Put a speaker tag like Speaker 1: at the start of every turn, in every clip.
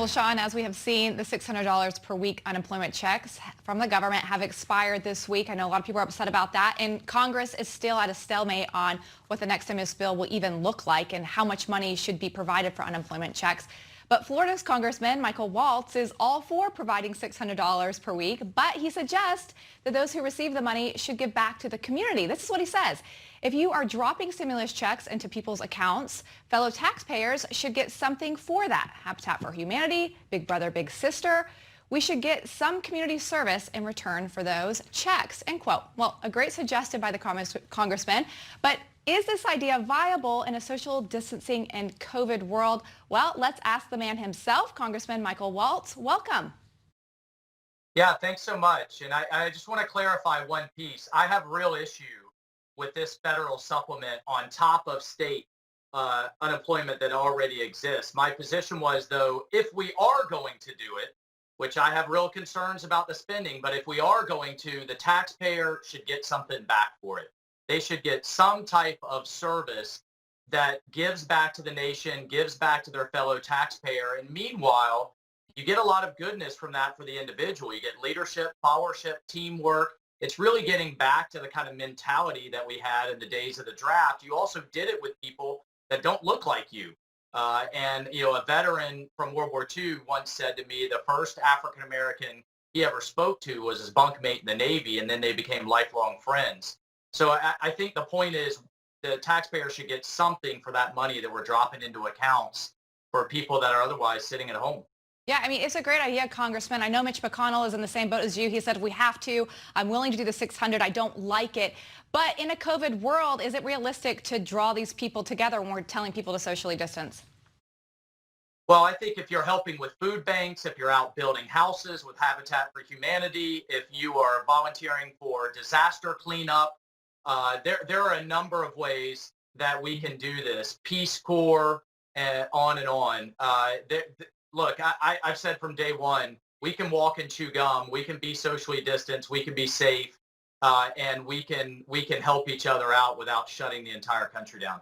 Speaker 1: Well, Sean, as we have seen, the $600 per week unemployment checks from the government have expired this week. I know a lot of people are upset about that, and Congress is still at a stalemate on what the next stimulus bill will even look like and how much money should be provided for unemployment checks. But Florida's Congressman Michael Waltz is all for providing $600 per week, but he suggests that those who receive the money should give back to the community. This is what he says. If you are dropping stimulus checks into people's accounts, fellow taxpayers should get something for that. Habitat for Humanity, Big Brother, Big Sister. We should get some community service in return for those checks, end quote. Well, a great suggestion by the congressman, but is this idea viable in a social distancing and COVID world? Well, let's ask the man himself, Congressman Michael Waltz. Welcome.
Speaker 2: Yeah, thanks so much. And I just want to clarify one piece. I have real issue with this federal supplement on top of state unemployment that already exists. My position was, though, if we are going to do it, which I have real concerns about the spending, but if we are going to, the taxpayer should get something back for it. They should get some type of service that gives back to the nation, gives back to their fellow taxpayer. And meanwhile, you get a lot of goodness from that for the individual. You get leadership, followership, teamwork. It's really getting back to the kind of mentality that we had in the days of the draft. You also did it with people that don't look like you. And a veteran from World War II once said to me, the first African-American he ever spoke to was his bunkmate in the Navy, and then they became lifelong friends. So I think the point is the taxpayer should get something for that money that we're dropping into accounts for people that are otherwise sitting at home.
Speaker 1: Yeah, I mean, it's a great idea, Congressman. I know Mitch McConnell is in the same boat as you. He said, if we have to, I'm willing to do the 600. I don't like it. But in a COVID world, is it realistic to draw these people together when we're telling people to socially distance?
Speaker 2: Well, I think if you're helping with food banks, if you're out building houses with Habitat for Humanity, if you are volunteering for disaster cleanup, there are a number of ways that we can do this. Peace Corps, and on and on. Look, I've said from day one, we can walk and chew gum. We can be socially distanced. We can be safe, and we can help each other out without shutting the entire country down.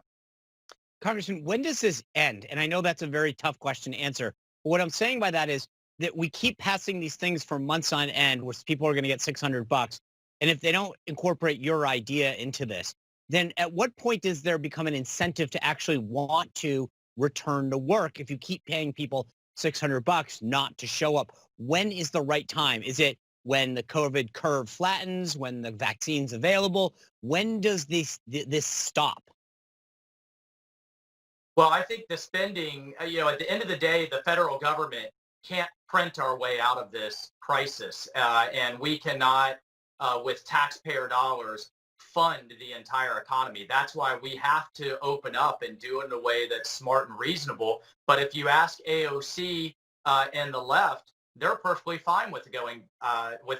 Speaker 3: Congressman, when does this end? And I know that's a very tough question to answer. But what I'm saying by that is that we keep passing these things for months on end where people are going to get $600. And if they don't incorporate your idea into this, then at what point does there become an incentive to actually want to return to work if you keep paying people $600 not to show up? When is the right time? Is it when the COVID curve flattens, when the vaccine's available? When does this stop?
Speaker 2: Well, I think the spending, at the end of the day, the federal government can't print our way out of this crisis. And we cannot, with taxpayer dollars, fund the entire economy. That's why we have to open up and do it in a way that's smart and reasonable. But if you ask AOC and the left, they're perfectly fine with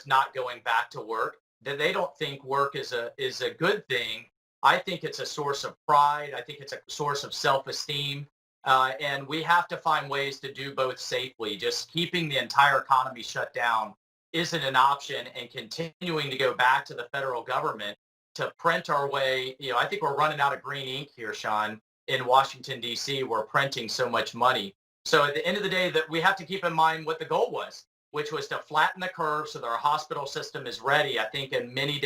Speaker 2: not going back to work. That they don't think work is a good thing. I think it's a source of pride. I think it's a source of self-esteem. And we have to find ways to do both safely. Just keeping the entire economy shut down isn't an option, and continuing to go back to the federal government to print our way. I think we're running out of green ink here, Sean, in Washington, D.C. We're printing so much money. So at the end of the day, that we have to keep in mind what the goal was, which was to flatten the curve so that our hospital system is ready. I think in many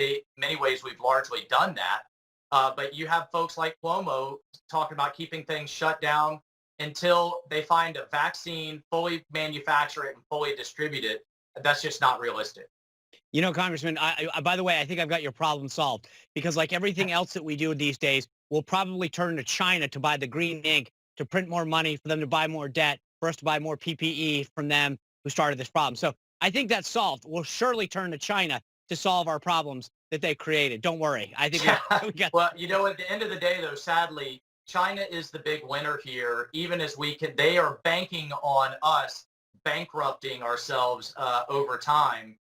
Speaker 2: ways we've largely done that. But you have folks like Cuomo talking about keeping things shut down until they find a vaccine, fully manufacture it, and fully distribute it. That's just not realistic.
Speaker 3: Congressman, by the way, I think I've got your problem solved, because like everything else that we do these days, we'll probably turn to China to buy the green ink, to print more money, for them to buy more debt, for us to buy more PPE from them who started this problem. So I think that's solved. We'll surely turn to China to solve our problems that they created. Don't worry. I think we got.
Speaker 2: Well, at the end of the day, though, sadly, China is the big winner here. Even as they are banking on us bankrupting ourselves over time.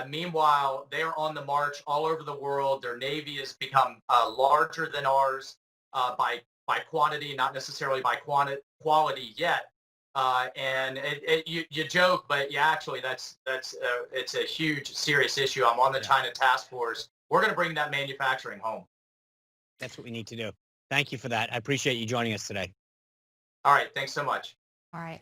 Speaker 2: Meanwhile, they're on the march all over the world. Their Navy has become larger than ours by quantity, not necessarily by quality yet. And you joke, but yeah, actually, it's a huge, serious issue. I'm on the China task force. We're going to bring that manufacturing home.
Speaker 3: That's what we need to do. Thank you for that. I appreciate you joining us today.
Speaker 2: All right. Thanks so much.
Speaker 1: All right.